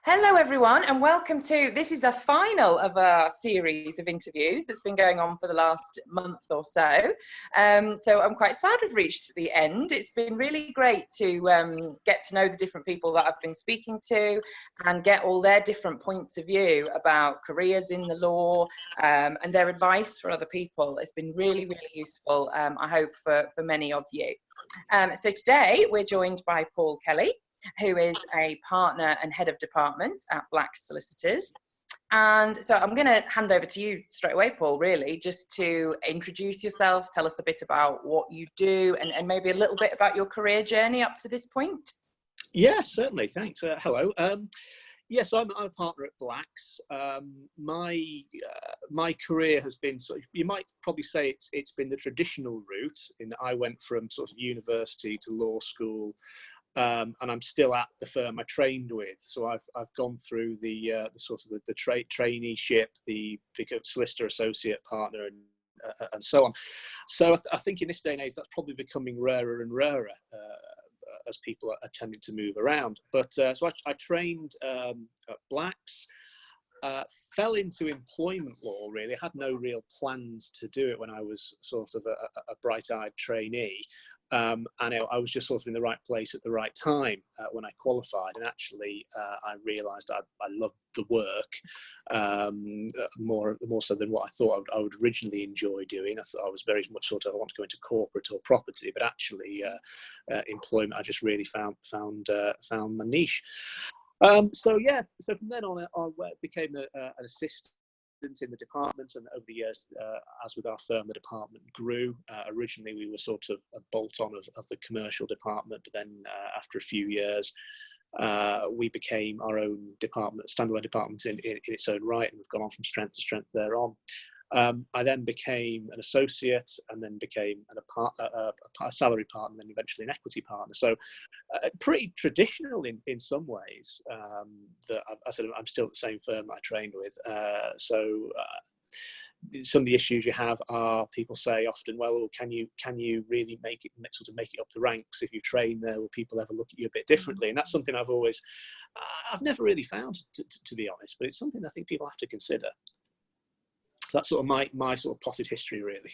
Hello everyone and welcome to, this is the final of our series of interviews that's been going on for the last month or so. So I'm quite sad we've reached the end. It's been really great to get to know the different people that I've been speaking to and get all their different points of view about careers in the law and their advice for other people. It's been really, really useful, I hope, for many of you. So today we're joined by Paul Kelly, who is a partner and head of department at Blacks Solicitors. And so I'm going to hand over to you straight away, Paul, really, just to introduce yourself, tell us a bit about what you do and maybe a little bit about your career journey up to this point. Yeah, certainly. Thanks. Hello. Yes, I'm a partner at Blacks. My career has been you might probably say it's been the traditional route in that I went from sort of university to law school. And I'm still at the firm I trained with, so I've gone through the traineeship, the solicitor associate partner, and so on. So I think in this day and age that's probably becoming rarer and rarer as people are tending to move around. But so I trained at Blacks. Fell into employment law, really. I had no real plans to do it when I was sort of a bright-eyed trainee. And I was just sort of in the right place at the right time when I qualified. And actually, I realised I loved the work more so than what I thought I would originally enjoy doing. I thought I was very much sort of, I want to go into corporate or property, but actually employment, I just really found my niche. So from then on, I became an assistant in the department, and over the years, as with our firm, the department grew. Originally, we were sort of a bolt-on of the commercial department, but then after a few years, we became our own department, standalone department in its own right, and we've gone on from strength to strength thereon. I then became an associate, and then became a salary partner, and then eventually an equity partner. So pretty traditional in some ways. That I said I'm still at the same firm I trained with. Some of the issues you have are, people say often, well, can you really make it up the ranks if you train there? Will people ever look at you a bit differently? And that's something I've never really found, to be honest. But it's something I think people have to consider. That's sort of my sort of potted history, really.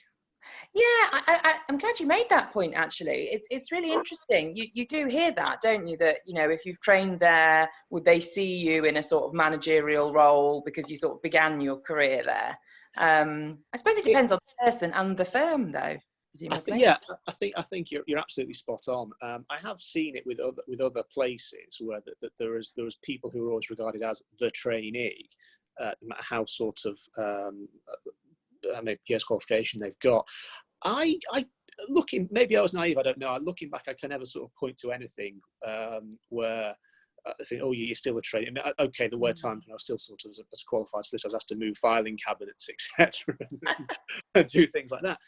Yeah, I'm glad you made that point, actually. It's really interesting. You do hear that, don't you? That, if you've trained there, would they see you in a sort of managerial role because you sort of began your career there? I suppose it depends on the person and the firm, though, presumably. I think you're absolutely spot on. I have seen it with other places where that there was people who were always regarded as the trainee. No matter how sort of years qualification they've got. Maybe I was naive, I don't know. Looking back, I can never sort of point to anything where I think, oh, you're still a trainee. I mean, okay, there were times when I was still sort of, as a qualified solicitor, I was asked to move filing cabinets, etc., and do things like that.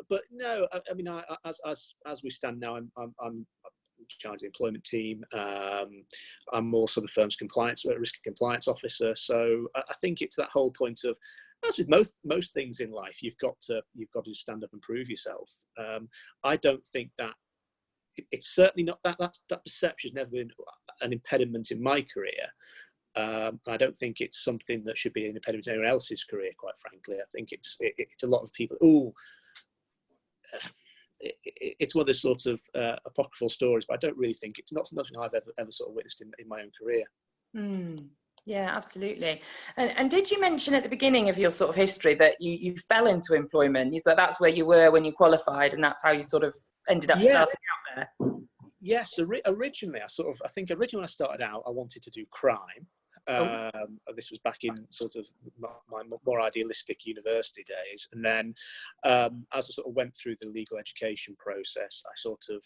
But no, I mean, as we stand now, I'm in charge of the employment team. I'm also the firm's risk and compliance officer. So I think it's that whole point of, as with most things in life, you've got to stand up and prove yourself. I don't think that it's certainly not that perception has never been an impediment in my career. I don't think it's something that should be an impediment in anyone else's career, quite frankly. I think it's a lot of people. It's one of the sort of apocryphal stories, but I don't really think it's not something I've ever sort of witnessed in my own career. Yeah, absolutely. And did you mention at the beginning of your sort of history that you fell into employment? You thought that's where you were when you qualified, and that's how you sort of ended up starting out there? Yes, originally I think when I started out, I wanted to do crime. This was back in sort of my more idealistic university days, and then as I sort of went through the legal education process, I sort of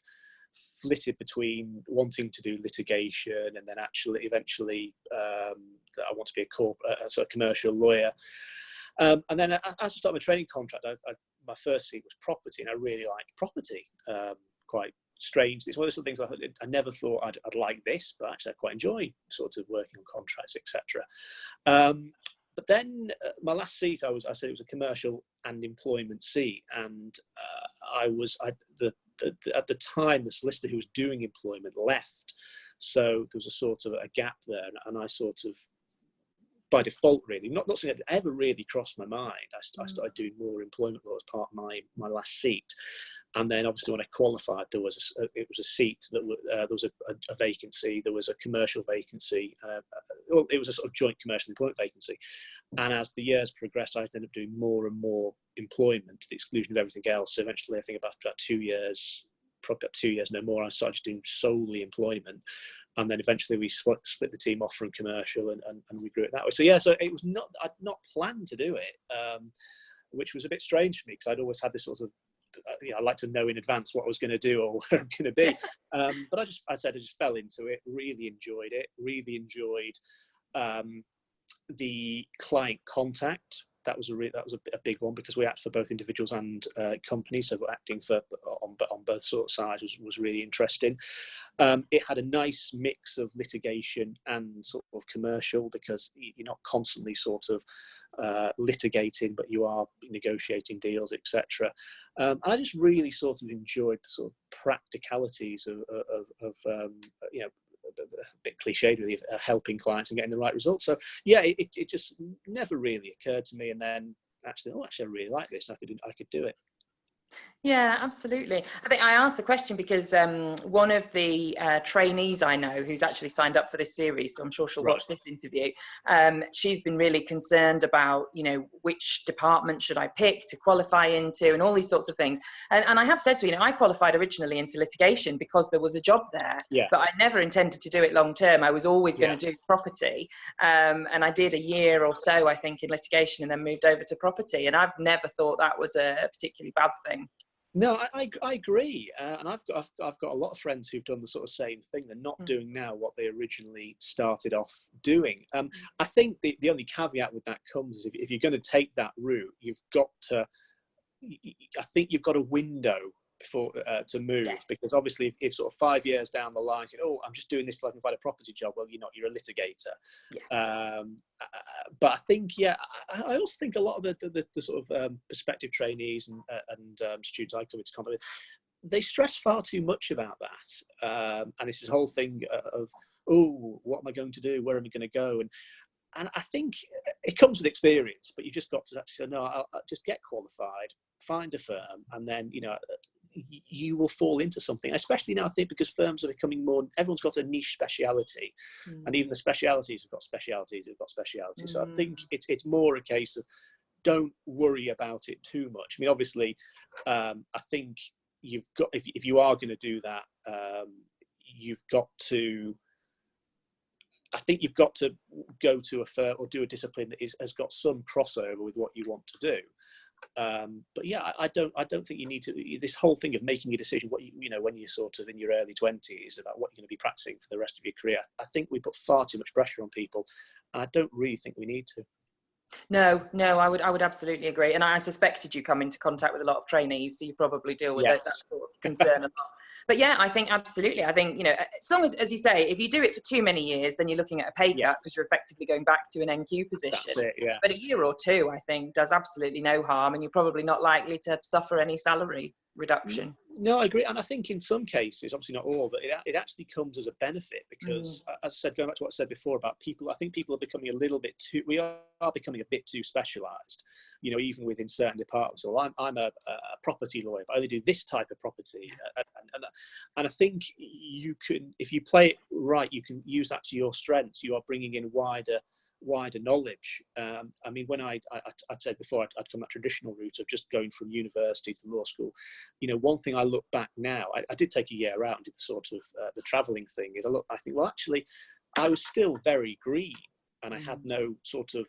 flitted between wanting to do litigation and then eventually that I want to be a sort of commercial lawyer. And then as I started my training contract, my first seat was property, and I really liked property. Quite strange. It's one of those things I never thought I'd like this, but actually I quite enjoy sort of working on contracts, etc. But then my last seat, I said it was a commercial and employment seat, and at the time, the solicitor who was doing employment left. So there was a sort of a gap there, and I sort of, by default, really, not something that ever really crossed my mind. I started doing more employment law as part of my last seat. And then obviously when I qualified, it was a seat that there was a vacancy, there was a commercial vacancy, well, it was a sort of joint commercial employment vacancy. And as the years progressed, I ended up doing more and more employment to the exclusion of everything else. So eventually, I think about 2 years, probably about 2 years, no more, I started doing solely employment. And then eventually we split the team off from commercial and we grew it that way. So yeah, so it was not, I'd not planned to do it, which was a bit strange for me because I'd always had this sort of, I like to know in advance what I was going to do or where I'm going to be. But I just fell into it, really enjoyed it, really enjoyed the client contact. That was a big one because we act for both individuals and companies, so acting on both sort of sides was really interesting. It had a nice mix of litigation and sort of commercial because you're not constantly sort of litigating, but you are negotiating deals, etc. And I just really sort of enjoyed the sort of practicalities of a bit cliched really, helping clients and getting the right results. So yeah, it just never really occurred to me. And then actually I really like this. I could do it. Yeah, absolutely. I think I asked the question because one of the trainees I know who's actually signed up for this series, so I'm sure she'll watch this interview, she's been really concerned about, which department should I pick to qualify into and all these sorts of things. And I have said to her, I qualified originally into litigation because there was a job there, but I never intended to do it long term. I was always going to do property. And I did a year or so, I think, in litigation and then moved over to property. And I've never thought that was a particularly bad thing. No, I agree, and I've got a lot of friends who've done the sort of same thing. They're not doing now what they originally started off doing. I think the only caveat with that comes is if you're going to take that route, you've got to. I think you've got a window before to move, because obviously if sort of 5 years down the line, I'm just doing this so I can find a property job. Well, you're a litigator. But I think, I also think a lot of the sort of prospective trainees and students I come into contact with, they stress far too much about that. And it's this whole thing of, what am I going to do? Where am I going to go? And I think it comes with experience, but you just got to actually say, no, I'll just get qualified, find a firm, and then, you will fall into something, especially now, I think, because firms are becoming more, everyone's got a niche speciality, and even the specialities have got specialities. So I think it's more a case of don't worry about it too much. I mean, obviously, I think you've got, if you are going to do that, you've got to go to a firm or do a discipline that has got some crossover with what you want to do. But yeah, I don't think you need to, this whole thing of making a decision, when you're sort of in your early 20s about what you're going to be practicing for the rest of your career. I think we put far too much pressure on people, and I don't really think we need to. No, I would absolutely agree. And I suspected you come into contact with a lot of trainees, so you probably deal with that sort of concern a lot. But yeah, I think absolutely. I think, as long as you say, if you do it for too many years, then you're looking at a pay cut because you're effectively going back to an NQ position. That's it, yeah. But a year or two, I think, does absolutely no harm, and you're probably not likely to suffer any salary reduction. No, I agree. And I think in some cases, obviously not all, but it actually comes as a benefit because, as I said, going back to what I said before about people, I think people are becoming we are becoming a bit too specialised, even within certain departments. So I'm a property lawyer, but I only do this type of property. And I think you can, if you play it right, you can use that to your strengths. You are bringing in wider knowledge. I mean, when I'd said before, I'd come that traditional route of just going from university to law school. One thing I look back now, I did take a year out and did the sort of the travelling thing. I think, well, actually, I was still very green and I had no sort of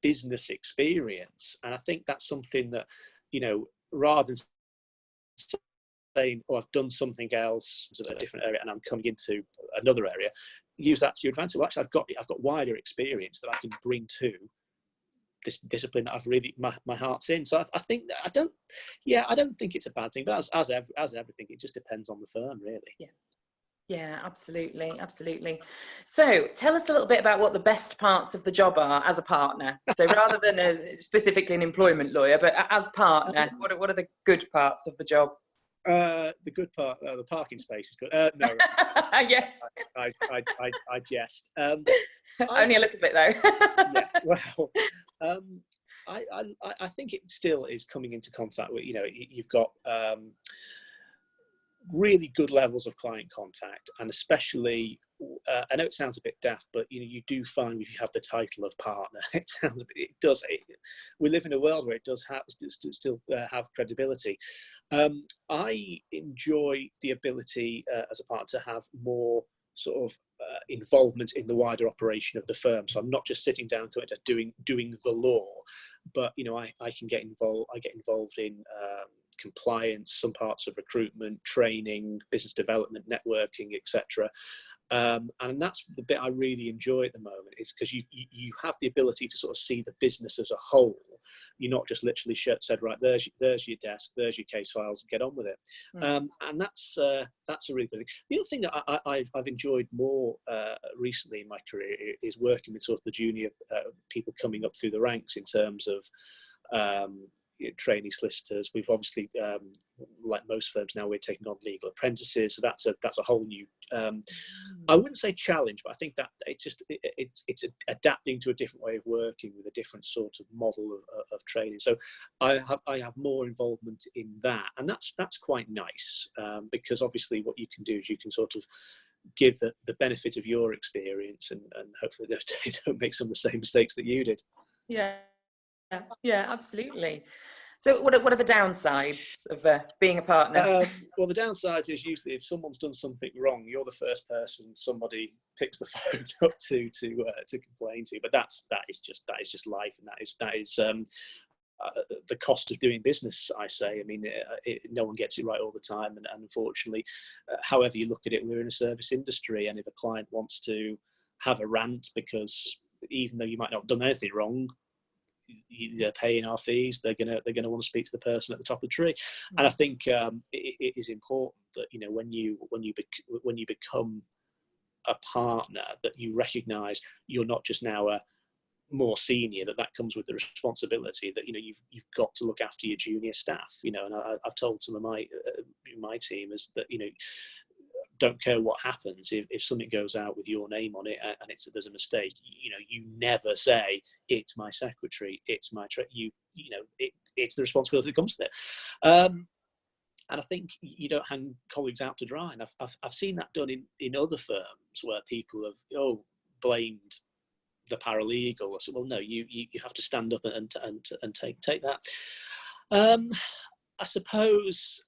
business experience. And I think that's something that, rather than saying, I've done something else in a different area and I'm coming into another area, use that to your advantage. Well, actually, I've got wider experience that I can bring to this discipline that I've really my heart's in. So I think I don't think it's a bad thing. But as everything, it just depends on the firm, really. Yeah, absolutely. So tell us a little bit about what the best parts of the job are as a partner. So rather than specifically an employment lawyer, but as partner, what are the good parts of the job? The good part, the parking space is good. No, Yes. I jest. Only a little bit though. Yeah, well, I think it still is coming into contact with, you've got really good levels of client contact, and especially, I know it sounds a bit daft, but you do find if you have the title of partner, it sounds it does. We live in a world where it does still have credibility. I enjoy the ability as a partner to have more sort of involvement in the wider operation of the firm. So I'm not just sitting down to it doing the law, but I can get involved. I get involved in compliance, some parts of recruitment, training, business development, networking, etc. And that's the bit I really enjoy at the moment, is because you have the ability to sort of see the business as a whole. You're not just literally said, right, there's your desk, there's your case files, get on with it. And that's a really good thing. The other thing that I've enjoyed more recently in my career is working with sort of the junior people coming up through the ranks in terms of trainee solicitors. We've obviously, like most firms now, we're taking on legal apprentices, so that's a whole new I wouldn't say challenge, but I think that it's adapting to a different way of working with a different sort of model of training. So I have more involvement in that, and that's quite nice, because obviously what you can do is you can sort of give the benefit of your experience, and hopefully they don't make some of the same mistakes that you did. Yeah, absolutely. So what are the downsides of being a partner? Well, the downside is usually if someone's done something wrong, you're the first person somebody picks the phone up to complain to. But that is just life, and that is the cost of doing business, I say. I mean, no one gets it right all the time, and unfortunately, however you look at it, we're in a service industry, and if a client wants to have a rant because even though you might not have done anything wrong, they're paying our fees, they're gonna want to speak to the person at the top of the tree. And I think it is important that when you become a partner, that you recognise you're not just now a more senior, that comes with the responsibility that you've got to look after your junior staff. And I've told some of my team is that don't care what happens, if something goes out with your name on it and there's a mistake, you never say it's my secretary, it's my it's the responsibility that comes with it. And I think you don't hang colleagues out to dry, and I've seen that done in other firms where people have blamed the paralegal. I said, well, no, you have to stand up and take that. I suppose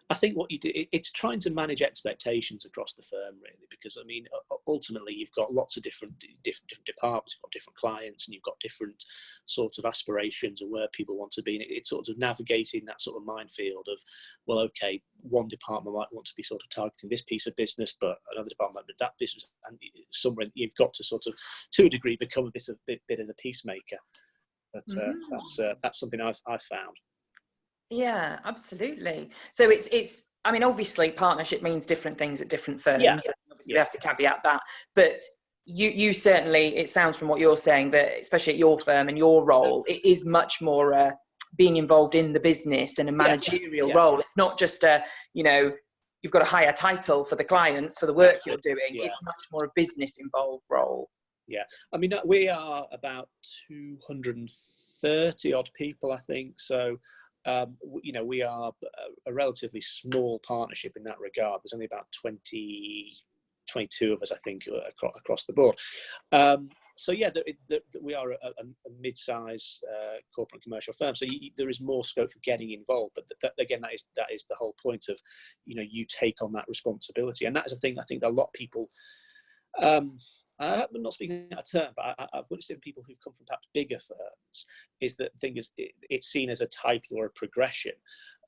I think what you do, it's trying to manage expectations across the firm, really, because I mean, ultimately you've got lots of different departments, you've got different clients, and you've got different sorts of aspirations and where people want to be. And it's sort of navigating that sort of minefield of, well, okay, one department might want to be sort of targeting this piece of business, but another department that business, and somewhere you've got to sort of, to a degree, become a bit of a peacemaker. But that's something I've found. Yeah, absolutely. So it's I mean, obviously partnership means different things at different firms. Yeah. Obviously we have to caveat that, but you certainly, it sounds from what you're saying that especially at your firm and your role, it is much more being involved in the business and a managerial role. It's not just you've got a higher title for the clients for the work you're doing. It's much more a business involved role. Yeah, I mean, we are about 230 odd people, I think. So we are a relatively small partnership in that regard. There's only about 22 of us, I think, across the board. So yeah, we are a mid-size corporate commercial firm. So there is more scope for getting involved. But again, that is the whole point of, you take on that responsibility. And that is a thing I think that a lot of people, I'm not speaking out of turn, but I've witnessed in people who've come from perhaps bigger firms, is that the thing is it's seen as a title or a progression.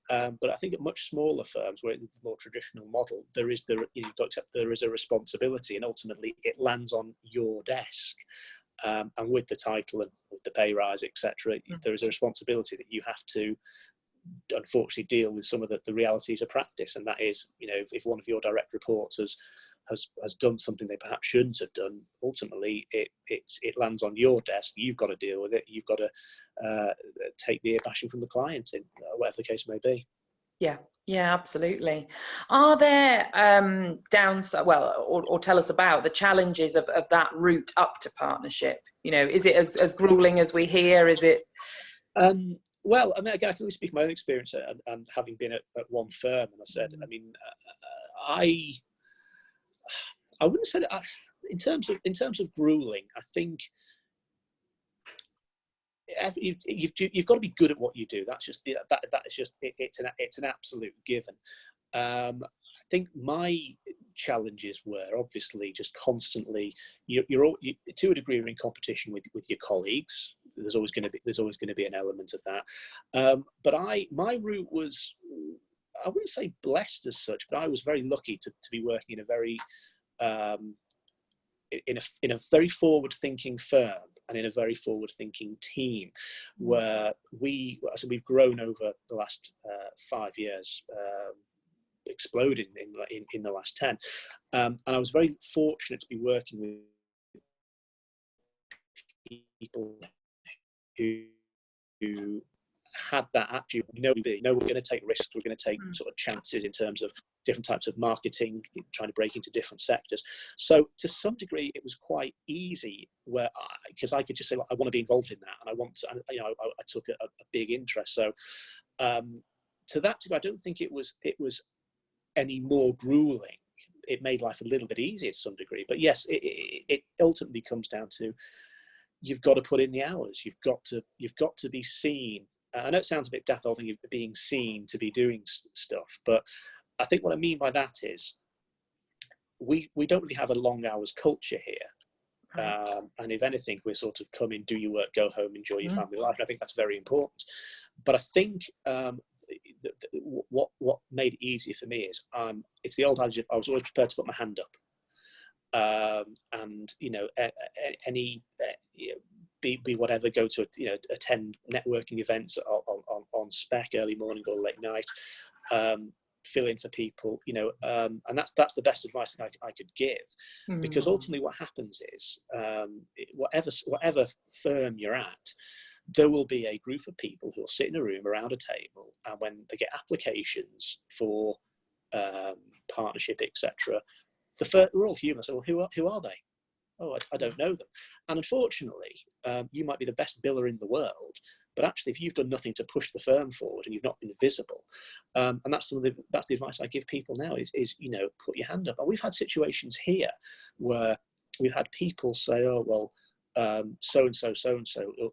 But I think at much smaller firms, where it's a more traditional model, there is a responsibility, and ultimately it lands on your desk. And with the title and with the pay rise, etc., there is a responsibility that you have to unfortunately deal with some of the realities of practice, and that is, you know, if one of your direct reports has done something they perhaps shouldn't have done, ultimately it lands on your desk. You've got to deal with it. You've got to take the ear bashing from the client, in whatever the case may be. Yeah, absolutely. Are there downside, well, or tell us about the challenges of that route up to partnership? You know, is it as grueling as we hear? Is it? Well, I mean, again, I can only speak my own experience, and having been at one firm, and I said, I mean, I wouldn't say that in terms of grueling. I think you've got to be good at what you do. That's just that is just it's an absolute given. I think my challenges were obviously just constantly you're to a degree you're in competition with your colleagues. There's always going to be an element of that. But my route was, I wouldn't say blessed as such, but I was very lucky to be working in a very in a very forward-thinking firm and in a very forward-thinking team, where we've grown over the last 5 years, exploded in the last 10, and I was very fortunate to be working with people who had that attitude. We're going to take risks, we're going to take sort of chances in terms of different types of marketing, trying to break into different sectors. So to some degree it was quite easy, where because I could just say, well, I want to be involved in that, and I want to, and, you know, I took a big interest. So to that degree, I don't think it was any more grueling. It made life a little bit easier to some degree, but yes, it ultimately comes down to, you've got to put in the hours. You've got to be seen. I know it sounds a bit daft, I think, of being seen to be doing stuff, but I think what I mean by that is we don't really have a long hours culture here. Right. And if anything, we're sort of come in, do your work, go home, enjoy your family life. And I think that's very important. But I think what made it easier for me is it's the old adage of, I was always prepared to put my hand up. And, you know, be whatever, go to, you know, attend networking events on spec, early morning or late night, fill in for people, you know, and that's the best advice that I could give, because ultimately what happens is, whatever firm you're at, there will be a group of people who will sit in a room around a table, and when they get applications for partnership, etc., we're all human. So who are they? Oh, I don't know them. And unfortunately, you might be the best biller in the world, but actually, if you've done nothing to push the firm forward and you've not been visible, and that's the advice I give people now is, you know, put your hand up. And we've had situations here where we've had people say, oh, well, so and so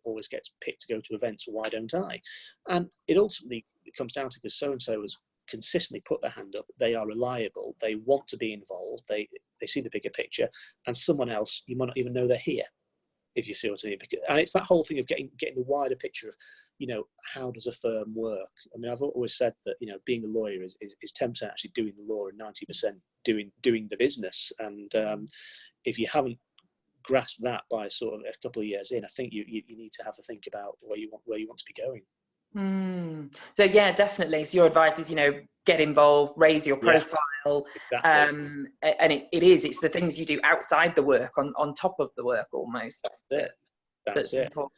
always gets picked to go to events. Why don't I? And it ultimately comes down to, because so and so has consistently put their hand up, they are reliable, they want to be involved, they see the bigger picture, and someone else, you might not even know they're here, if you see what I mean. And it's that whole thing of getting the wider picture of, you know, how does a firm work? I mean, I've always said that, you know, being a lawyer is 10% actually doing the law and 90% doing the business. And if you haven't grasped that by sort of a couple of years in, I think you need to have a think about where you want to be going. So yeah, definitely. So your advice is, you know, get involved, raise your profile, exactly. And it's the things you do outside the work, on top of the work almost. That's important.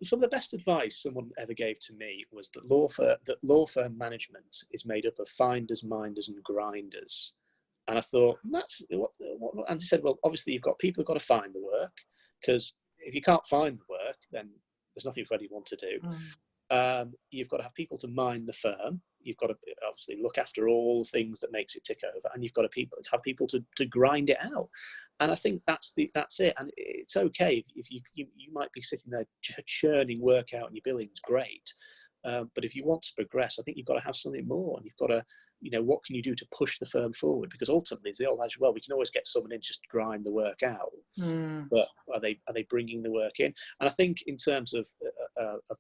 Some of the best advice someone ever gave to me was that law firm management is made up of finders, minders, and grinders. And I thought, that's what Andy said. Well, obviously you've got people who've got to find the work, because if you can't find the work, then there's nothing for anyone to do. You've got to have people to mind the firm. You've got to obviously look after all the things that makes it tick over, and you've got to have people to grind it out. And I think that's it. And it's okay if you might be sitting there churning work out and your billing's great, but if you want to progress, I think you've got to have something more, and you've got to, you know, what can you do to push the firm forward? Because ultimately, it's the old adage, well, we can always get someone in just to grind the work out, but are they bringing the work in? And I think in terms of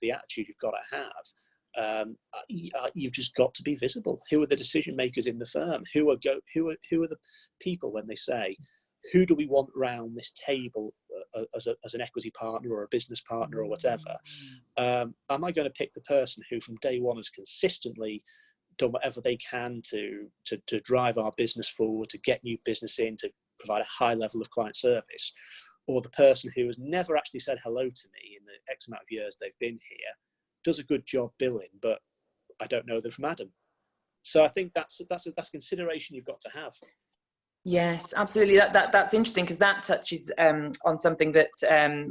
the attitude you've got to have, you've just got to be visible. Who are the decision makers in the firm? Who are the people when they say, who do we want round this table as an equity partner or a business partner or whatever? Am I going to pick the person who from day one has consistently done whatever they can to drive our business forward, to get new business in, to provide a high level of client service, or the person who has never actually said hello to me in the X amount of years they've been here, does a good job billing, but I don't know them from Adam? So I think that's a consideration you've got to have. Yes, absolutely. That's interesting, because that touches on something that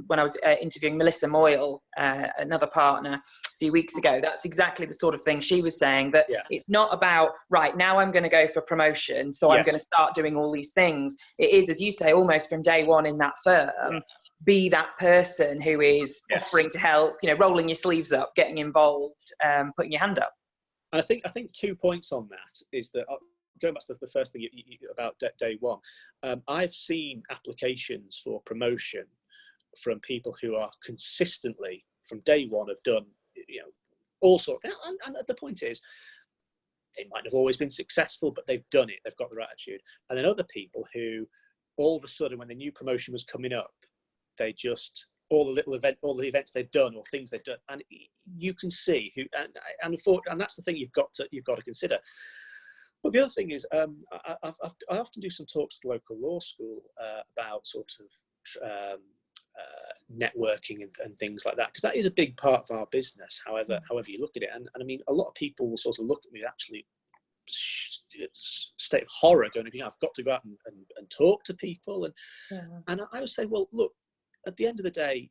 when I was interviewing Melissa Moyle, another partner, a few weeks ago, that's exactly the sort of thing she was saying, that it's not about, right, now I'm going to go for promotion, so I'm going to start doing all these things. It is, as you say, almost from day one in that firm, be that person who is offering to help, rolling your sleeves up, getting involved, putting your hand up. And I think 2 points on that is that, going back to the first thing about day one, I've seen applications for promotion from people who are consistently, from day one, have done, all sorts of things. And the point is, they might have always been successful, but they've done it. They've got the right attitude. And then other people who, all of a sudden, when the new promotion was coming up, they just, all the events they've done or things they've done, and you can see who, and that's the thing you've got to consider. Well, the other thing is, I often do some talks at the local law school about sort of networking and things like that, because that is a big part of our business, however you look at it. And I mean, a lot of people will sort of look at me actually state of horror, going, I've got to go out and talk to people. And I would say, well, look, at the end of the day,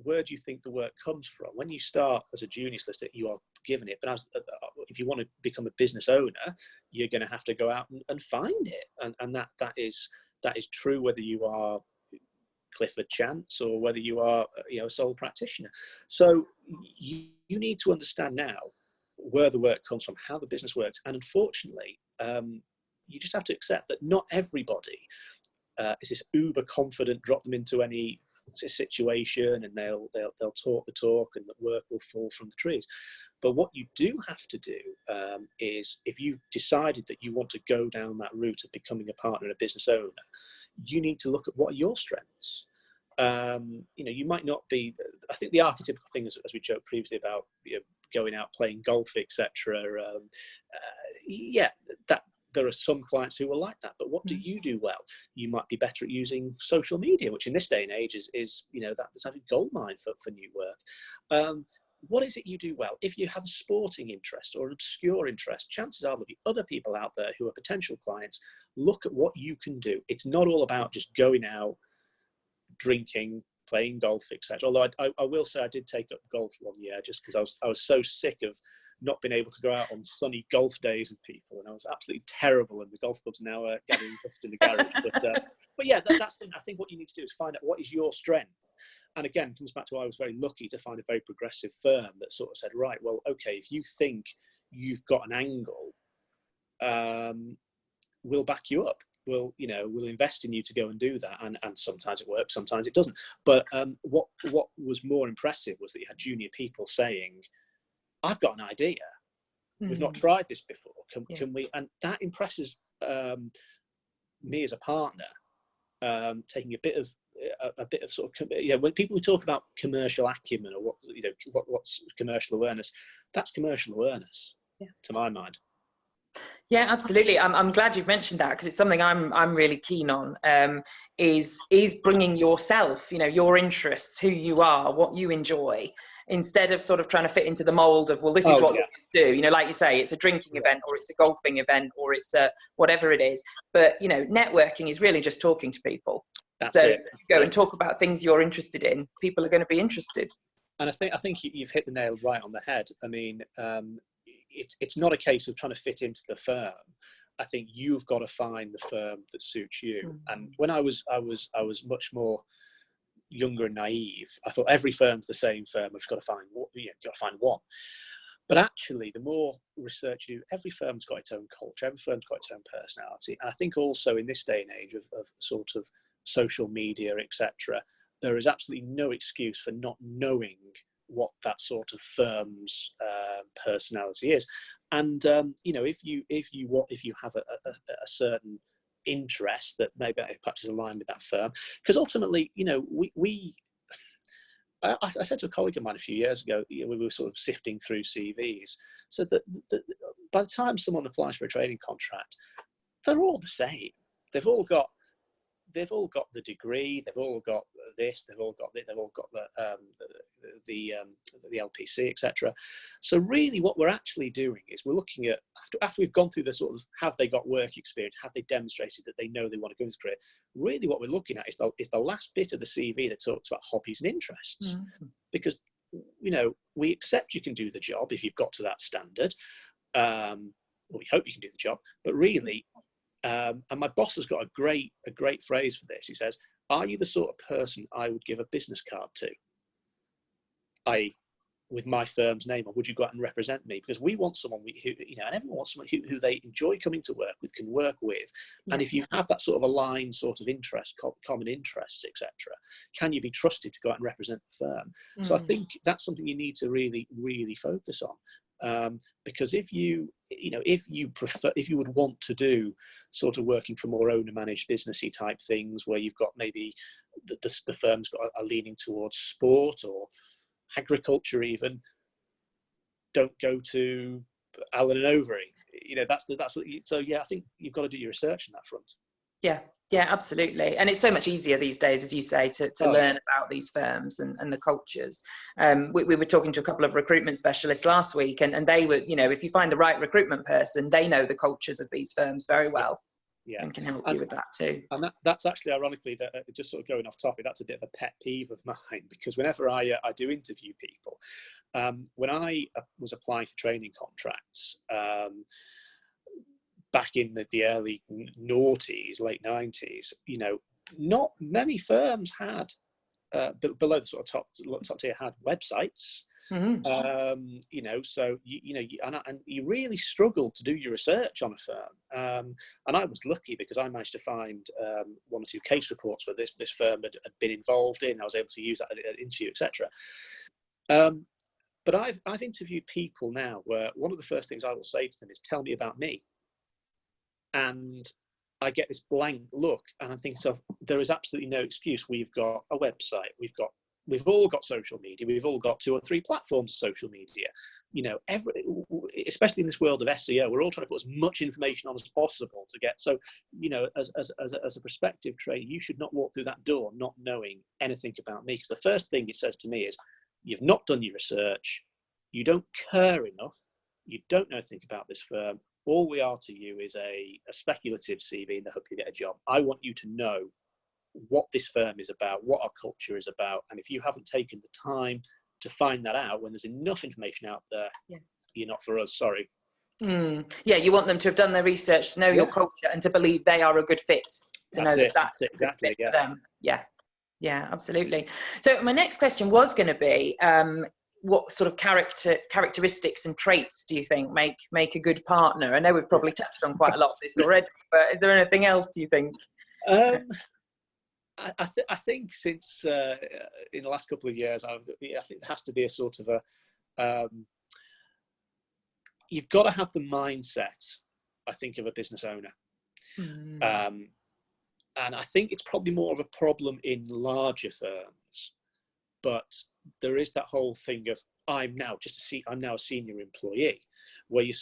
where do you think the work comes from? When you start as a junior solicitor, you are given it, but if you want to become a business owner, you're going to have to go out and find it, and that is true whether you are Clifford Chance or whether you are a sole practitioner. So you need to understand now where the work comes from, how the business works, and unfortunately, you just have to accept that not everybody is this uber confident, drop them into any situation and they'll talk the talk and the work will fall from the trees. But what you do have to do is, if you've decided that you want to go down that route of becoming a partner and a business owner, you need to look at what are your strengths. You might not be, I think the archetypical thing, as we joked previously about going out playing golf, etc. That there are some clients who will like that, but what do you do well? You might be better at using social media, which in this day and age is that's a goldmine for new work. What is it you do well? If you have a sporting interest or an obscure interest, chances are there'll be other people out there who are potential clients. Look at what you can do. It's not all about just going out, drinking, playing golf, etc. Although I will say I did take up golf one year just because I was so sick of not being able to go out on sunny golf days with people, and I was absolutely terrible. And the golf club's now getting dust in the garage. But yeah, that's I think what you need to do is find out what is your strength. And again, it comes back to, I was very lucky to find a very progressive firm that sort of said, right, well, okay, if you think you've got an angle, we'll back you up. We'll invest in you to go and do that. And sometimes it works, sometimes it doesn't. But what was more impressive was that you had junior people saying, I've got an idea. We've not tried this before. Can we? And that impresses me as a partner, taking a bit of sort of, when people talk about commercial acumen or what's commercial awareness, that's commercial awareness to my mind. Yeah, absolutely. I'm glad you've mentioned that, because it's something I'm really keen on. Is bringing yourself, your interests, who you are, what you enjoy, instead of sort of trying to fit into the mold of, well, this is what we do. Like you say, it's a drinking event, or it's a golfing event, or it's a whatever it is. But networking is really just talking to people. That's so it. You go and talk about things you're interested in. People are going to be interested. And I think you've hit the nail right on the head. I mean, it's not a case of trying to fit into the firm. I think you've got to find the firm that suits you. Mm-hmm. And when I was much more younger and naive, I thought every firm's the same firm. I've just got to find one. But actually, the more research you do, every firm's got its own culture. Every firm's got its own personality. And I think also in this day and age of sort of social media, etc., there is absolutely no excuse for not knowing what that sort of firm's personality is. And if you have a certain interest that maybe perhaps is aligned with that firm. Because ultimately, you know, I said to a colleague of mine a few years ago, we were sort of sifting through CVs, so that by the time someone applies for a training contract, they're all the same. They've all got the degree, they've all got this, they've all got the LPC, etc. So really what we're actually doing is we're looking at, after we've gone through the sort of, have they got work experience, have they demonstrated that they know they want to go into career, really what we're looking at is the last bit of the CV that talks about hobbies and interests. Because, you know, we accept you can do the job if you've got to that standard, or we hope you can do the job, but really, and my boss has got a great phrase for this. He says, "Are you the sort of person I would give a business card to, i.e., with my firm's name, or would you go out and represent me?" Because we want someone who, you know, and everyone wants someone who they enjoy coming to work with, can work with, and if you have that sort of aligned sort of interest, common interests, etc., can you be trusted to go out and represent the firm? So I think that's something you need to really focus on. Because if you would want to do sort of working for more owner managed businessy type things, where you've got maybe the firm's got a leaning towards sport or agriculture, even, don't go to Allen and Overy. You know, so yeah, I think you've got to do your research on that front. Yeah, absolutely. And it's so much easier these days, as you say, to learn about these firms and the cultures. We were talking to a couple of recruitment specialists last week, and they were, you know, if you find the right recruitment person, they know the cultures of these firms very well. And can help you with that too. And that's actually, ironically, that just sort of going off topic, that's a bit of a pet peeve of mine, because whenever I do interview people, when I was applying for training contracts, back in the early noughties, late 90s, you know, not many firms had, below the sort of top tier, had websites. You know, so and you really struggle to do your research on a firm. And I was lucky because I managed to find one or two case reports where this firm had been involved in. I was able to use that at an interview, etc. But I've interviewed people now where one of the first things I will say to them is, "Tell me about me." And I get this blank look, and I think, so there is absolutely no excuse. We've got a website, we've all got social media, we've all got 2 or 3 platforms of social media. You know, especially in this world of SEO, we're all trying to put as much information on as possible to get. So, you know, as a prospective trainee, you should not walk through that door not knowing anything about me, because the first thing it says to me is, you've not done your research, you don't care enough, you don't know anything about this firm. All we are to you is a speculative CV in the hope you get a job. I want you to know what this firm is about, what our culture is about. And if you haven't taken the time to find that out when there's enough information out there, you're not for us, sorry. Yeah, you want them to have done their research, to know your culture, and to believe they are a good fit, to know that's exactly for them. Yeah, absolutely. So my next question was going to be, what sort of characteristics and traits do you think make a good partner? I know we've probably touched on quite a lot of this already, but is there anything else you think? I think since in the last couple of years, I think there has to be a sort of a you've got to have the mindset, I think, of a business owner. And I think it's probably more of a problem in larger firms, but there is that whole thing of, I'm now a senior employee, where you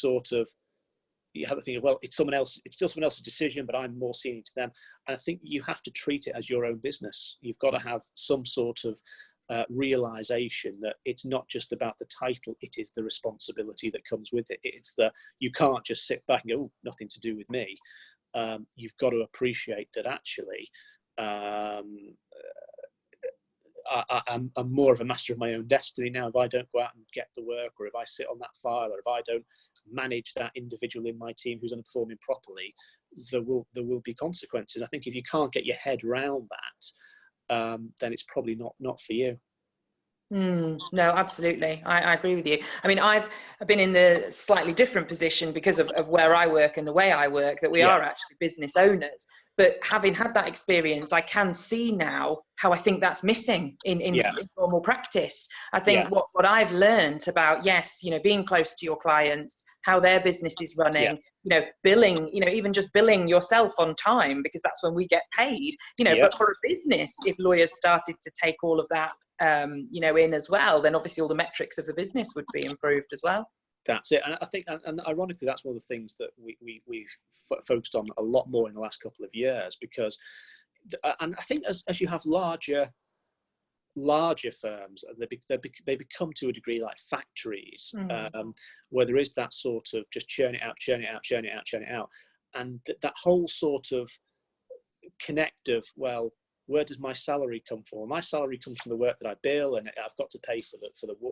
have a thing of, well, it's still someone else's decision, but I'm more senior to them. And I think you have to treat it as your own business. You've got to have some sort of realization that it's not just about the title, it is the responsibility that comes with it. You can't just sit back and go, oh, nothing to do with me. You've got to appreciate that actually, I'm more of a master of my own destiny now. If I don't go out and get the work, or if I sit on that file, or if I don't manage that individual in my team who's underperforming properly, there will be consequences. I think if you can't get your head around that, then it's probably not for you. No, absolutely. I agree with you. I mean, I've been in the slightly different position because of where I work and the way I work, that we are actually business owners. But having had that experience, I can see now how I think that's missing in normal practice. I think what I've learned about, being close to your clients, how their business is running, billing, even just billing yourself on time, because that's when we get paid, but for a business, if lawyers started to take all of that, in as well, then obviously all the metrics of the business would be improved as well. That's it. And I think, and ironically, that's one of the things that we've focused on a lot more in the last couple of years, because, and I think as you have larger firms, they become to a degree like factories, where there is that sort of just churn it out. And that whole sort of connect of, well, where does my salary come from? My salary comes from the work that I bill, and I've got to pay for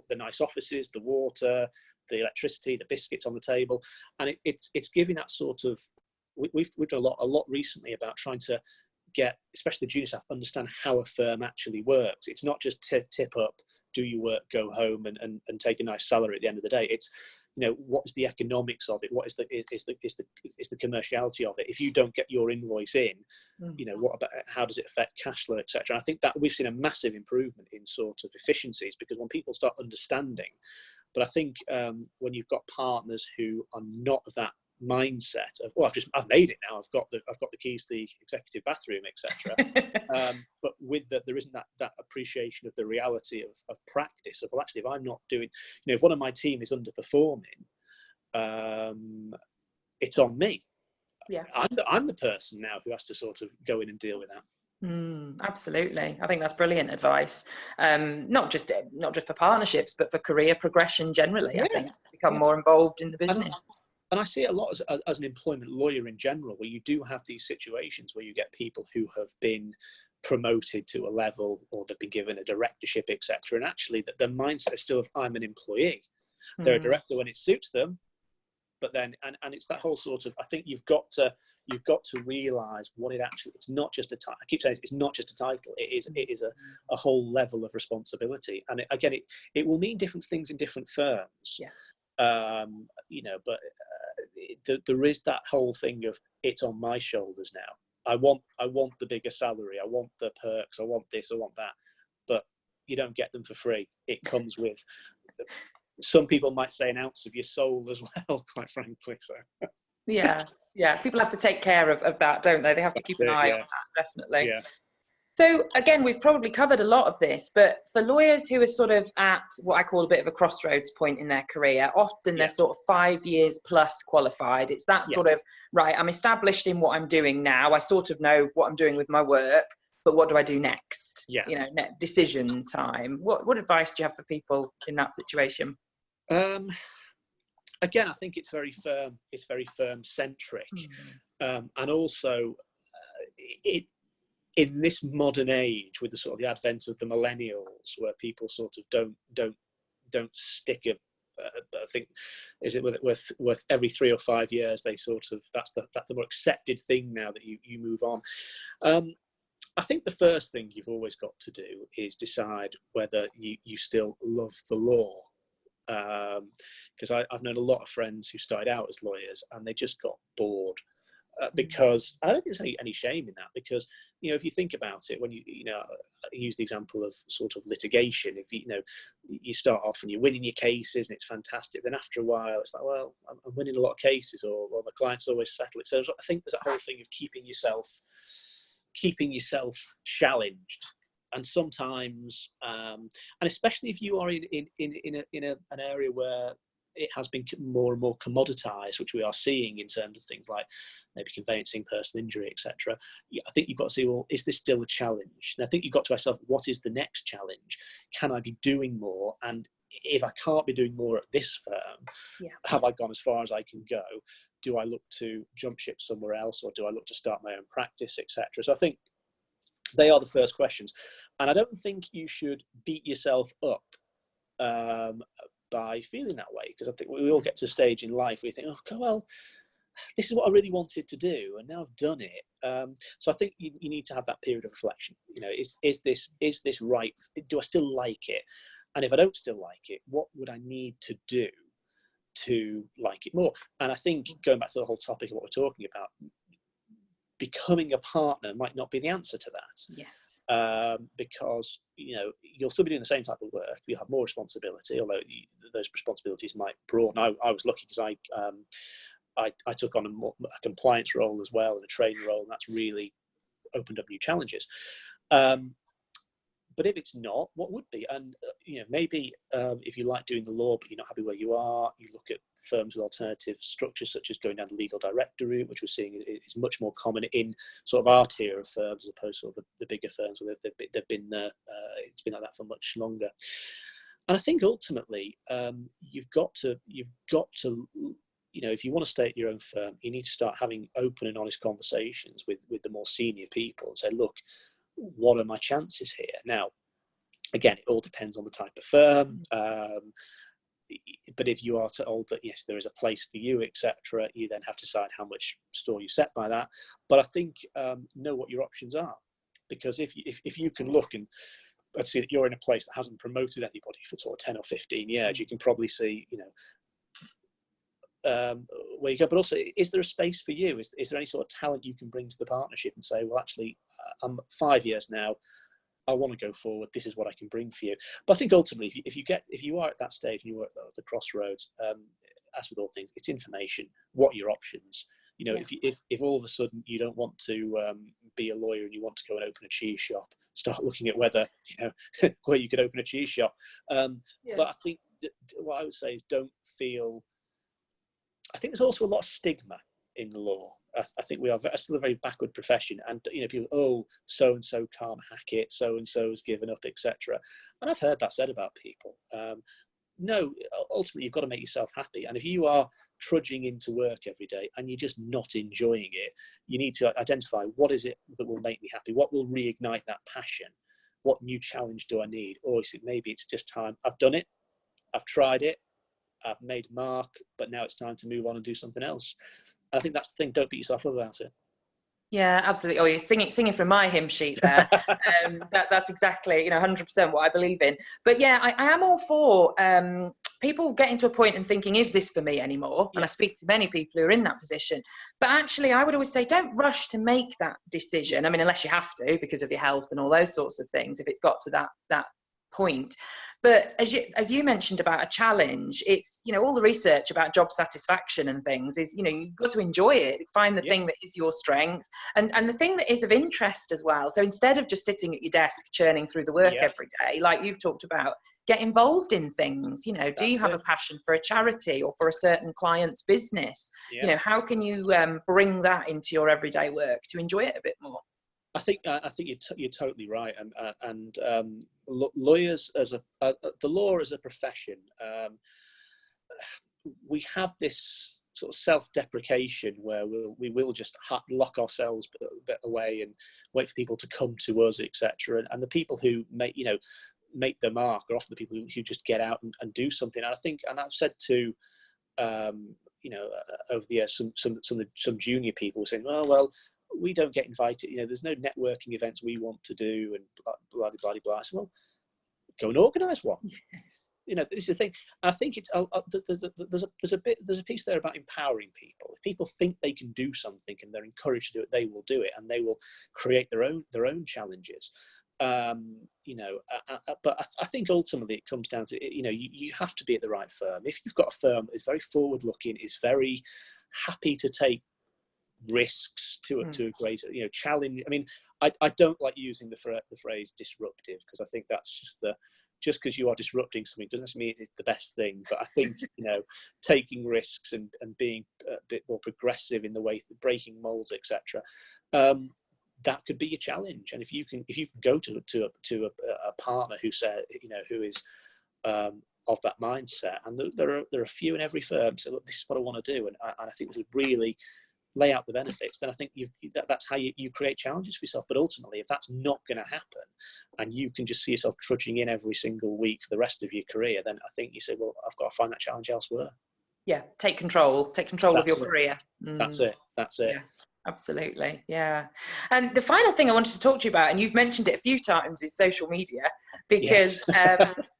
the nice offices, the water, the electricity, the biscuits on the table, and it's giving that sort of. We've done a lot recently about trying to get, especially the junior staff, understand how a firm actually works. It's not just tip up, do your work, go home, and take a nice salary at the end of the day. It's, what is the economics of it? What is the commerciality of it? If you don't get your invoice in, what about, how does it affect cash flow, etc. And I think that we've seen a massive improvement in sort of efficiencies, because when people start understanding. But I think when you've got partners who are not of that mindset of, well, I've made it now, I've got the keys to the executive bathroom, etc. But with that, there isn't that appreciation of the reality of practice of, well, actually, if I'm not doing, if one of my team is underperforming, it's on me. I'm the person now who has to sort of go in and deal with that. Absolutely. I think that's brilliant advice. Not just for partnerships, but for career progression generally. I think become more involved in the business. And I see it a lot as an employment lawyer in general, where you do have these situations where you get people who have been promoted to a level, or they've been given a directorship, etc. And actually, the mindset is still of, I'm an employee. They're a director when it suits them, but then, and it's that whole sort of, I think you've got to realise what it actually. It's not just a title. I keep saying it's not just a title. It is a whole level of responsibility. And it will mean different things in different firms. But there is that whole thing of, it's on my shoulders now. I want the bigger salary. I want the perks. I want this. I want that. But you don't get them for free. It comes with, some people might say, an ounce of your soul as well, quite frankly. So yeah, people have to take care of that, don't they? They have to keep an eye on that, definitely. Yeah. So again, we've probably covered a lot of this, but for lawyers who are sort of at what I call a bit of a crossroads point in their career, often they're sort of 5 years plus qualified. It's that sort of, right, I'm established in what I'm doing now. I sort of know what I'm doing with my work, but what do I do next? Decision time. What advice do you have for people in that situation? Again, I think it's very firm. It's very firm centric, and also in this modern age, with the sort of the advent of the millennials, where people sort of don't stick a, I think, is it with every 3 or 5 years they sort of, that's the more accepted thing now, that you move on. I think the first thing you've always got to do is decide whether you still love the law. Because I've known a lot of friends who started out as lawyers and they just got bored, because I don't think there's any shame in that, because if you think about it, when you use the example of sort of litigation, if you start off and you're winning your cases and it's fantastic, then after a while it's like, well, I'm winning a lot of cases, or the clients always settle it. So I think there's that whole thing of keeping yourself challenged. And sometimes, and especially if you are in an area where it has been more and more commoditized, which we are seeing in terms of things like maybe conveyancing, personal injury, etc. I think you've got to see, well, is this still a challenge? And I think you've got to ask yourself, what is the next challenge? Can I be doing more? And if I can't be doing more at this firm, have I gone as far as I can go? Do I look to jump ship somewhere else, or do I look to start my own practice, etc.? So I think they are the first questions. And I don't think you should beat yourself up by feeling that way, because I think we all get to a stage in life where you think, oh, well, this is what I really wanted to do, and now I've done it. So I think you need to have that period of reflection. Is this right? Do I still like it? And if I don't still like it, what would I need to do to like it more? And I think, going back to the whole topic of what we're talking about, becoming a partner might not be the answer to that. Yes. Because you'll still be doing the same type of work. You'll have more responsibility, although those responsibilities might broaden. I was lucky because I took on a compliance role as well, and a training role, and that's really opened up new challenges. But if it's not, what would be? And maybe if you like doing the law but you're not happy where you are, you look at firms with alternative structures, such as going down the legal director route, which we're seeing is much more common in sort of our tier of firms, as opposed to the bigger firms where they've been it's been like that for much longer. And I think ultimately you've got to if you want to stay at your own firm, you need to start having open and honest conversations with the more senior people and say, look, what are my chances here? Now, again, it all depends on the type of firm. But if you are told that, yes, there is a place for you, etc., you then have to decide how much store you set by that. But I think know what your options are. Because if you can look and let's see that you're in a place that hasn't promoted anybody for sort of 10 or 15 years, you can probably see, where you go. But also, is there a space for you? Is there any sort of talent you can bring to the partnership and say, well, actually, I'm 5 years now, I want to go forward, this is what I can bring for you. But I think ultimately, if you are at that stage and you are at the crossroads, as with all things, it's information. What are your options? If all of a sudden you don't want to be a lawyer and you want to go and open a cheese shop, start looking at whether where you could open a cheese shop. But I think that what I would say is don't feel. I think there's also a lot of stigma in the law. I think we are still a very backward profession, and people, so and so can't hack it, so and so's given up, etc. And I've heard that said about people. No, ultimately you've got to make yourself happy, and if you are trudging into work every day and you're just not enjoying it, you need to identify what is it that will make me happy, what will reignite that passion, what new challenge do I need, or maybe it's just time. I've done it, I've tried it, I've made a mark, but now it's time to move on and do something else. I think that's the thing. Don't beat yourself up about it. Yeah, absolutely. Oh, you're singing from my hymn sheet there. That's exactly, 100% what I believe in. But yeah, I am all for people getting to a point and thinking, is this for me anymore? And I speak to many people who are in that position. But actually, I would always say, don't rush to make that decision. I mean, unless you have to because of your health and all those sorts of things, if it's got to that point. But as you mentioned about a challenge, it's all the research about job satisfaction and things is you've got to enjoy it, find the thing that is your strength and the thing that is of interest as well. So instead of just sitting at your desk churning through the work every day, like you've talked about, get involved in things. Do you have a passion for a charity or for a certain client's business? How can you bring that into your everyday work to enjoy it a bit more? I think you're totally right, and lawyers the law as a profession, we have this sort of self-deprecation where we will just lock ourselves a bit away and wait for people to come to us, etc. And the people who make the mark are often the people who just get out and do something. And I think, and I've said to over the years, some junior people saying, well, we don't get invited. There's no networking events we want to do, and blah blah blah blah. I said, well, go and organise one. Yes. This is the thing. I think it's there's a piece there about empowering people. If people think they can do something and they're encouraged to do it, they will do it, and they will create their own challenges. But I think ultimately it comes down to you have to be at the right firm. If you've got a firm that is very forward looking, is very happy to take risks to a greater challenge. I mean, I don't like using the phrase disruptive, because I think that's just because you are disrupting something doesn't mean it's the best thing. But I think taking risks and being a bit more progressive in the way, breaking molds, etc. That could be your challenge. And if you can go to a partner who said who is of that mindset, and there are a few in every firm, so look, this is what I want to do, and I think this would really lay out the benefits, then I think that's how you create challenges for yourself. But ultimately, if that's not going to happen, and you can just see yourself trudging in every single week for the rest of your career, then I think you say, well, I've got to find that challenge elsewhere. Yeah, take control of your career. That's it. Yeah, absolutely. Yeah. And the final thing I wanted to talk to you about, and you've mentioned it a few times, is social media, because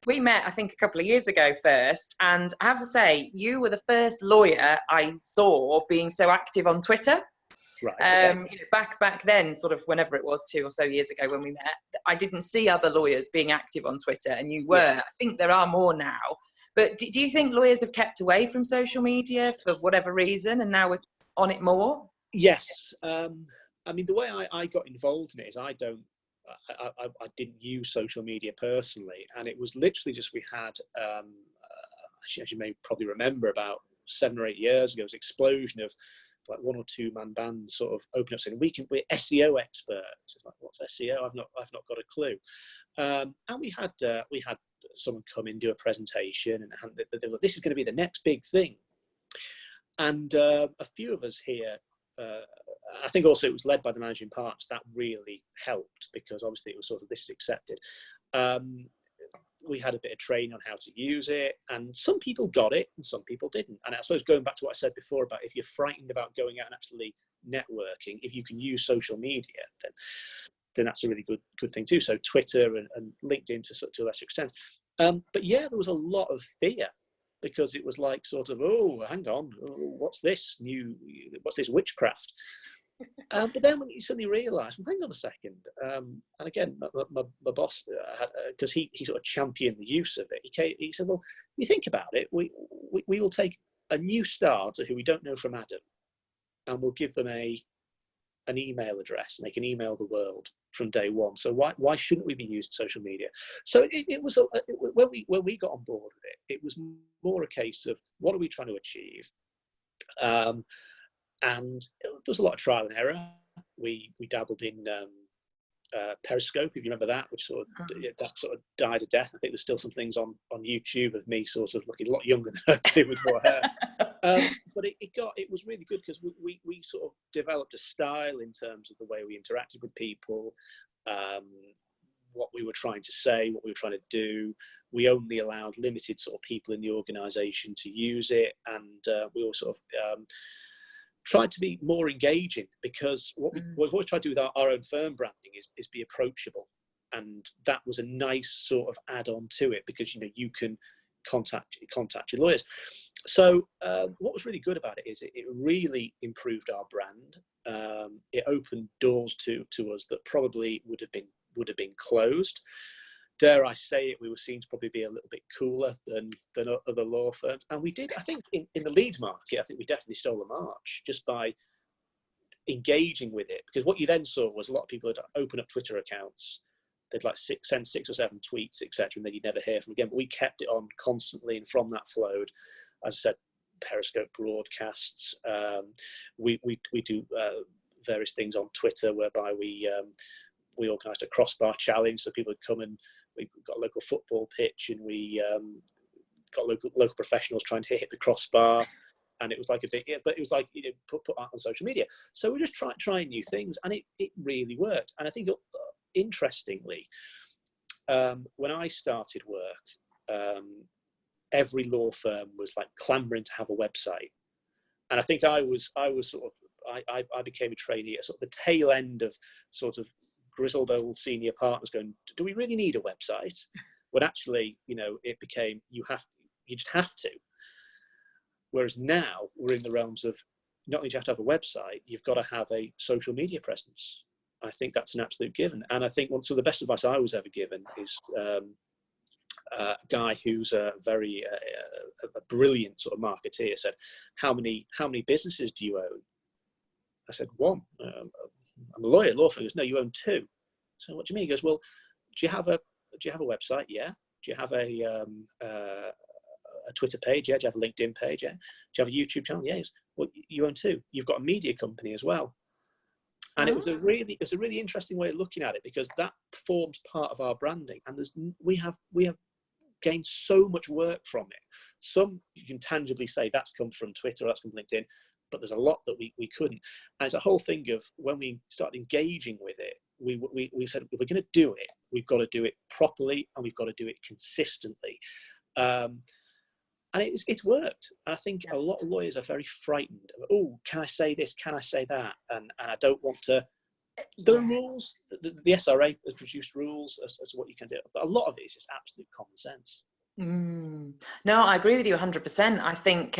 we met, I think, a couple of years ago first, and I have to say, you were the first lawyer I saw being so active on Twitter. Right. Back then, sort of whenever it was 2 or so years ago when we met, I didn't see other lawyers being active on Twitter, and you were. I think there are more now. But do you think lawyers have kept away from social media for whatever reason, and now we're on it more? Yes. I mean, the way I got involved in it is I didn't use social media personally, and it was literally just we had, as you may probably remember, about 7 or 8 years ago, there was an explosion of like 1 or 2 man bands sort of open up saying we're SEO experts. It's like, what's SEO? I've not got a clue. And we had someone come in, do a presentation, and they were, this is going to be the next big thing. And a few of us here, I think also it was led by the managing partners. That really helped, because obviously it was sort of, this is accepted. We had a bit of training on how to use it, and some people got it and some people didn't. And I suppose going back to what I said before about if you're frightened about going out and actually networking, if you can use social media, then that's a really good thing too. So Twitter and LinkedIn to a lesser extent. But yeah, there was a lot of fear, because it was like sort of, oh, hang on, what's this witchcraft? But then when you suddenly realise, well, hang on a second, and again, my boss, because he sort of championed the use of it, he said, well, you think about it, we will take a new starter who we don't know from Adam, and we'll give them an email address, and they can email the world from day one. So why shouldn't we be using social media? So it was when we got on board with it was more a case of what are we trying to achieve, and there was a lot of trial and error. We dabbled in Periscope, if you remember that, which sort of died a death. I think there's still some things on YouTube of me sort of looking a lot younger than I did with more hair. But it was really good, because we sort of developed a style in terms of the way we interacted with people, what we were trying to say, what we were trying to do. We only allowed limited sort of people in the organisation to use it, and we all sort of tried to be more engaging, because what we've always tried to do with our own firm branding is be approachable, and that was a nice sort of add-on to it, because you can contact your lawyers. So what was really good about it is it really improved our brand. It opened doors to us that probably would have been closed. Dare I say it, we were seen to probably be a little bit cooler than other law firms. And we did, I think, in the Leeds market, I think we definitely stole a march just by engaging with it. Because what you then saw was a lot of people had opened up Twitter accounts, they'd like send 6 or 7 tweets, etc., and then you'd never hear from again. But we kept it on constantly, and from that flowed, as I said, Periscope broadcasts. We do various things on Twitter, whereby we organised a crossbar challenge, so people would come, and we got a local football pitch, and we got local professionals trying to hit the crossbar, and it was like but it was like, put that on social media. So we're just trying new things, and it really worked. And I think interestingly, when I started work, every law firm was like clamoring to have a website, and I think I became a trainee at sort of the tail end of sort of grizzled old senior partners going, do we really need a website? When actually, it became you just have to. Whereas now we're in the realms of not only do you have to have a website, you've got to have a social media presence. I think that's an absolute given. And I think the best advice I was ever given is a guy who's a very a brilliant sort of marketeer said, how many businesses do you own? I said, 1. I'm a lawyer, law firm. He goes, no, you own 2. So what do you mean? He goes, well, do you have a website? Yeah. Do you have a Twitter page? Yeah. Do you have a LinkedIn page? Yeah. Do you have a YouTube channel? Yeah. Well, you own 2. You've got a media company as well. And it was a really interesting way of looking at it, because that forms part of our branding, and we have gained so much work from it. Some you can tangibly say that's come from Twitter, that's come from LinkedIn, but there's a lot that we couldn't. And it's a whole thing of when we started engaging with it, we said, if we're going to do it, we've got to do it properly, and we've got to do it consistently. And it's worked. And I think a lot of lawyers are very frightened. Oh, can I say this? Can I say that? And I don't want to. There are rules. The SRA has produced rules as to what you can do, but a lot of it is just absolute common sense. No, I agree with you 100%. I think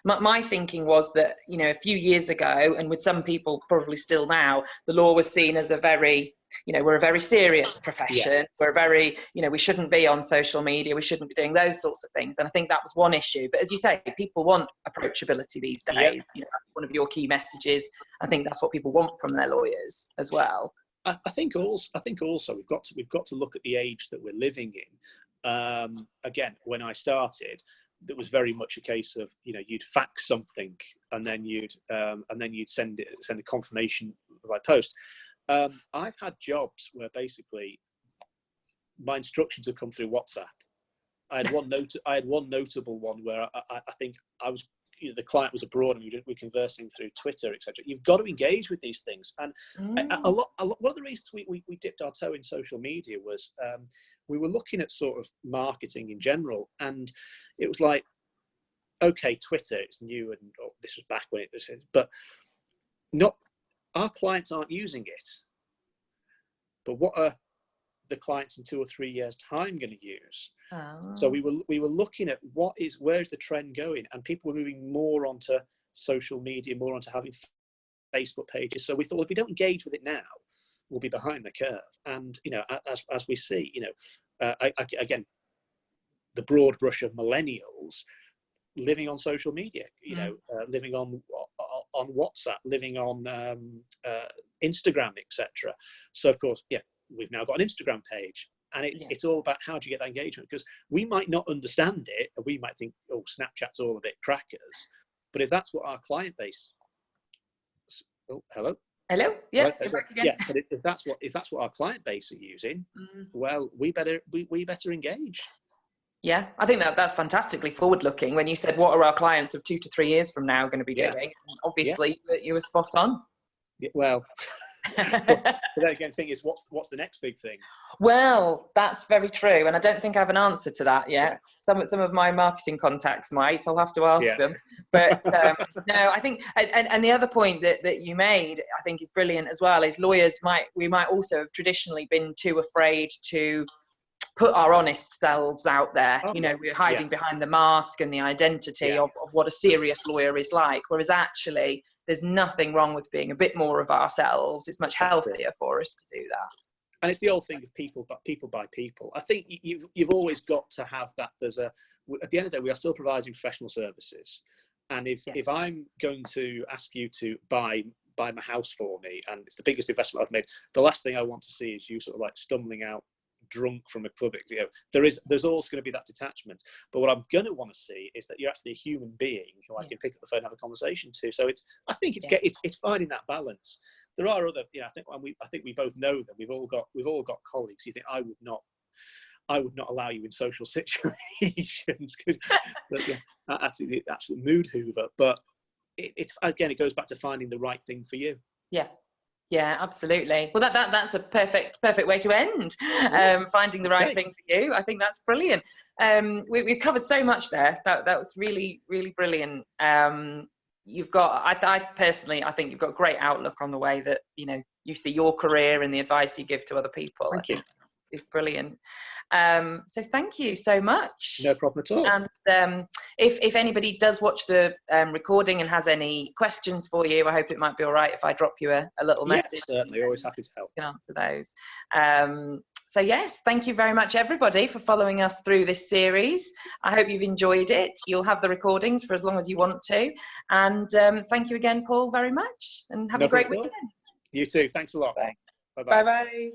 my thinking was that, a few years ago, and with some people probably still now, the law was seen as a very you know, we're a very serious profession. We're very, you know, we shouldn't be on social media. We shouldn't be doing those sorts of things. And I think that was one issue. But as you say, people want approachability these days. You know, that's one of your key messages. I think that's what people want from their lawyers as well. I think also we've got to look at the age that we're living in. Again, when I started, it was very much a case of, you know, you'd fax something and then you'd send a confirmation by post. I've had jobs where basically my instructions have come through WhatsApp. I had one notable one where I think I was, you know, the client was abroad and we were conversing through Twitter, etc. You've got to engage with these things, and a lot. One of the reasons we dipped our toe in social media was we were looking at sort of marketing in general, and it was like, okay, Twitter, it's new, and this was back when it was, but not our clients aren't using it. But what are the clients in 2 or 3 years' time going to use? So we were looking at where's the trend going, and people were moving more onto social media, more onto having Facebook pages. So we thought, well, if we don't engage with it now, we'll be behind the curve. And, you know, as we see, you know, again, the broad brush of millennials living on social media, you know, living on WhatsApp, living on Instagram, etc. So of course, we've now got an Instagram page, and it's all about how do you get that engagement, because we might not understand it, and we might think, oh, Snapchat's all a bit crackers, but if that's what our client base, hello, but if that's what our client base are using, well, we better engage. Yeah, I think that's fantastically forward-looking. When you said, what are our clients of 2 to 3 years from now going to be doing? Obviously, you were spot on. Yeah, well, but again, the thing is, what's the next big thing? Well, that's very true, and I don't think I have an answer to that yet. Some of my marketing contacts might. I'll have to ask them. But no, I think, and the other point that you made, I think, is brilliant as well. Is lawyers might also have traditionally been too afraid to put our honest selves out there. You know, we're hiding behind the mask and the identity of what a serious lawyer is like, whereas actually there's nothing wrong with being a bit more of ourselves. It's much healthier for us to do that. And it's the old thing of people by people. I think you've always got to have that. At the end of the day, we are still providing professional services, and if I'm going to ask you to buy my house for me, and it's the biggest investment I've made, the last thing I want to see is you sort of like stumbling out drunk from a club. You know, there's always going to be that detachment, but what I'm going to want to see is that you're actually a human being who I can pick up the phone and have a conversation to. So I think it's finding that balance. There are other, you know, I think we both know that we've all got colleagues. You think I would not allow you in social situations, absolutely mood hoover. But it's again, it goes back to finding the right thing for you. Yeah, absolutely. Well, that's a perfect way to end. Finding the right thing for you. I think that's brilliant. We've covered so much there. That was really, really brilliant. You've got, I personally, I think you've got a great outlook on the way that, you know, you see your career and the advice you give to other people. Thank you. It's brilliant. So thank you so much. No problem at all. And if anybody does watch the recording and has any questions for you, I hope it might be all right if I drop you a little message. Certainly, always happy to help. You can answer those. So yes, thank you very much, everybody, for following us through this series. I hope you've enjoyed it. You'll have the recordings for as long as you want to. And thank you again, Paul, very much. And have a great weekend. You too. Thanks a lot. Bye. Bye-bye. Bye-bye.